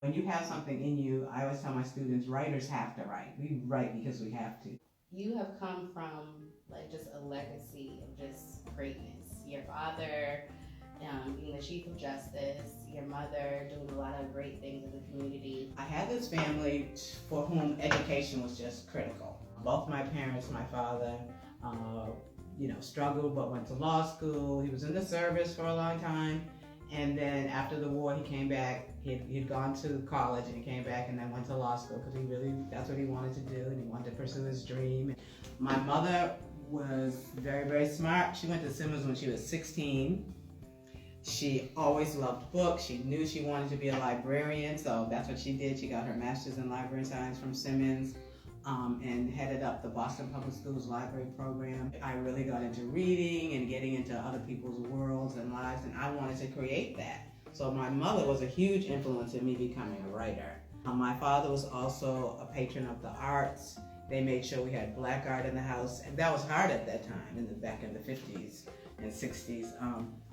When you have something in you, I always tell my students, writers have to write. We write because we have to. You have come from like just a legacy of just greatness. Your father being the Chief of Justice, your mother doing a lot of great things in the community. I had this family for whom education was just critical. Both my parents, my father, struggled but went to law school. He was in the service for a long time. And then after the war, he came back. He'd gone to college and he came back and then went to law school because that's what he wanted to do and he wanted to pursue his dream. My mother was very, very smart. She went to Simmons when she was 16. She always loved books. She knew she wanted to be a librarian, so that's what she did. She got her master's in library science from Simmons and headed up the Boston Public Schools library program. I really got into reading and getting into other people's worlds and lives, and I wanted to create that. So my mother was a huge influence in me becoming a writer. My father was also a patron of the arts. They made sure we had black art in the house, and that was hard at that time, back in the 50s and 60s.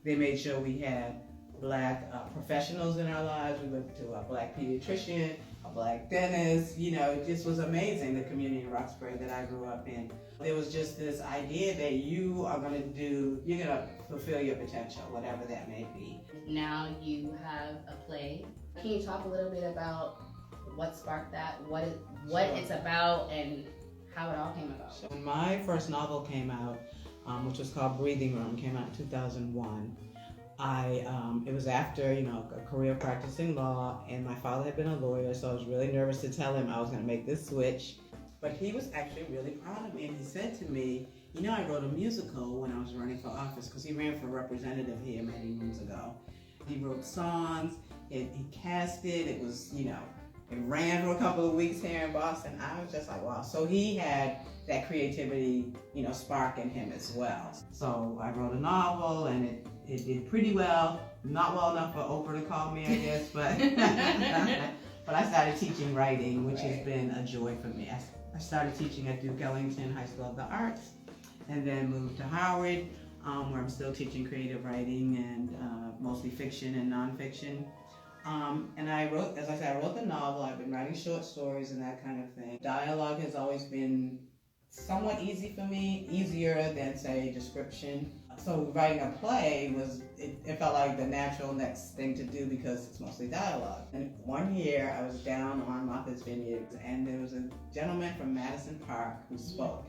They made sure we had black professionals in our lives. We went to a black pediatrician, a black dentist. It just was amazing, the community in Roxbury that I grew up in. There was just this idea that you're gonna fulfill your potential, whatever that may be. Now you have a play. Can you talk a little bit about what sparked that, what it's about, and how it all came about? When my first novel came out, which was called Breathing Room, came out in 2001. It was after a career practicing law, and my father had been a lawyer, so I was really nervous to tell him I was going to make this switch. But he was actually really proud of me, and he said to me, I wrote a musical when I was running for office, because he ran for representative here many moons ago. He wrote songs, he cast it, it was, it ran for a couple of weeks here in Boston. I was just like, wow. So he had that creativity, spark in him as well. So I wrote a novel, and it did pretty well. Not well enough for Oprah to call me, I guess, but but I started teaching writing, which has been a joy for me. I started teaching at Duke Ellington High School of the Arts, and then moved to Howard, where I'm still teaching creative writing and mostly fiction and nonfiction. And I wrote the novel. I've been writing short stories and that kind of thing. Dialogue has always been somewhat easy for me, easier than, say, description. So writing a play it felt like the natural next thing to do because it's mostly dialogue. And one year I was down on Martha's Vineyard, and there was a gentleman from Madison Park who spoke.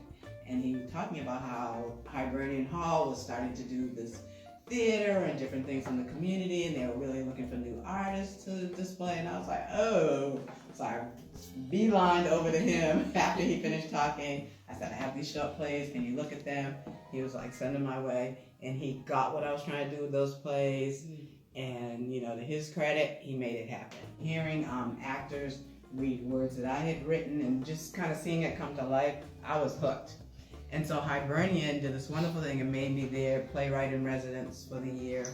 And he was talking about how Hibernian Hall was starting to do this theater and different things in the community, and they were really looking for new artists to display. And I was like, oh. So I beelined over to him after he finished talking. I said, I have these short plays, can you look at them? He was like, send them my way. And he got what I was trying to do with those plays. And, to his credit, he made it happen. Hearing actors read words that I had written and just kind of seeing it come to life, I was hooked. And so Hibernian did this wonderful thing and made me their playwright in residence for the year.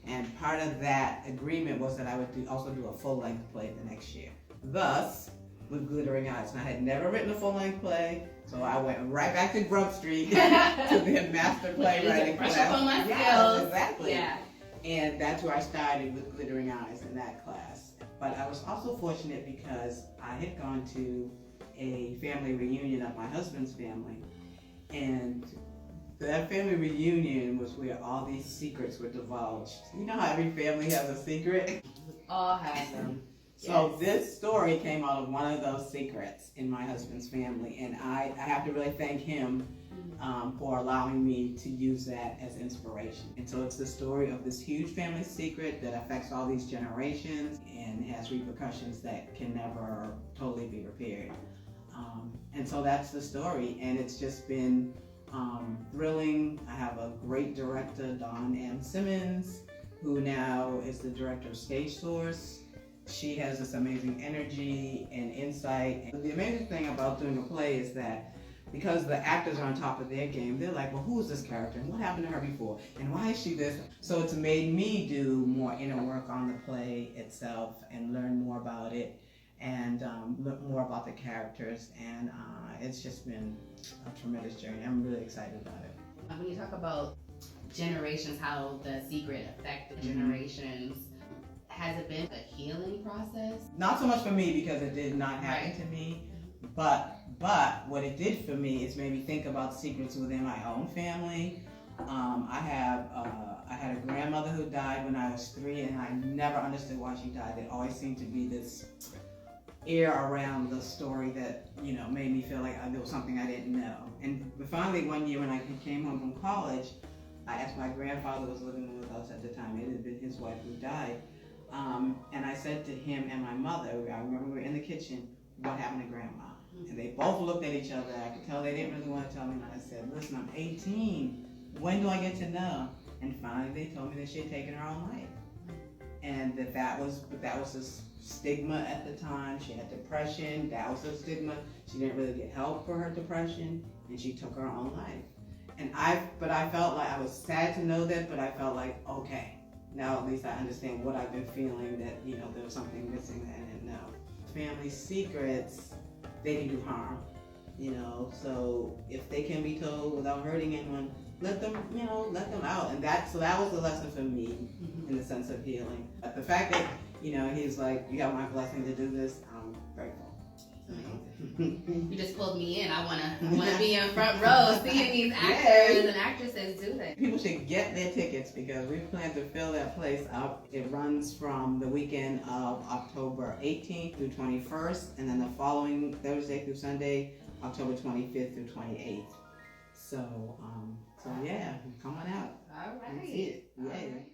And part of that agreement was that I would also do a full-length play the next year. Thus, with Glittering Eyes. And I had never written a full-length play, so I went right back to Grub Street to the master playwriting class. Brush up on my skills. Yeah, exactly. Yeah. And that's where I started with Glittering Eyes in that class. But I was also fortunate because I had gone to a family reunion of my husband's family. And that family reunion was where all these secrets were divulged. You know how every family has a secret? All have them. So this story came out of one of those secrets in my husband's family, and I have to really thank him for allowing me to use that as inspiration. And so it's the story of this huge family secret that affects all these generations and has repercussions that can never totally be repaired. And so that's the story, and it's just been thrilling. I have a great director, Dawn M. Simmons, who now is the director of Stage Source. She has this amazing energy and insight. And the amazing thing about doing a play is that because the actors are on top of their game, they're like, well, who is this character? And what happened to her before? And why is she this? So it's made me do more inner work on the play itself and learn more about it and learn more about the characters. And it's just been a tremendous journey. I'm really excited about it. When you talk about generations, how the secret affected generations, Has it been a healing process? Not so much for me because it did not happen Right. to me, but what it did for me is made me think about secrets within my own family. I had a grandmother who died when I was 3, and I never understood why she died. There always seemed to be this air around the story that, you know, made me feel like there was something I didn't know. And finally, one year when I came home from college, I asked my grandfather, who was living with us at the time. It had been his wife who died. And I said to him and my mother, I remember we were in the kitchen, what happened to Grandma? And they both looked at each other. I could tell they didn't really want to tell me. And I said, listen, I'm 18. When do I get to know? And finally they told me that she had taken her own life. And that was a stigma at the time. She had depression. That was a stigma. She didn't really get help for her depression, and she took her own life. But I felt like I was sad to know that, but I felt like, okay, now at least I understand what I've been feeling, that, you know, there was something missing that I didn't know. Family secrets, they can do harm, you know, so if they can be told without hurting anyone, let them out. And that was the lesson for me in the sense of healing. But the fact that, you know, he's like, you have my blessing to do this, I'm grateful. You just pulled me in. I wanna be in front row seeing these actors and actresses do this. People should get their tickets because we plan to fill that place up. It runs from the weekend of October 18th through 21st, and then the following Thursday through Sunday, October 25th through 28th. So yeah, come on out. All right. See it. Yeah. All right.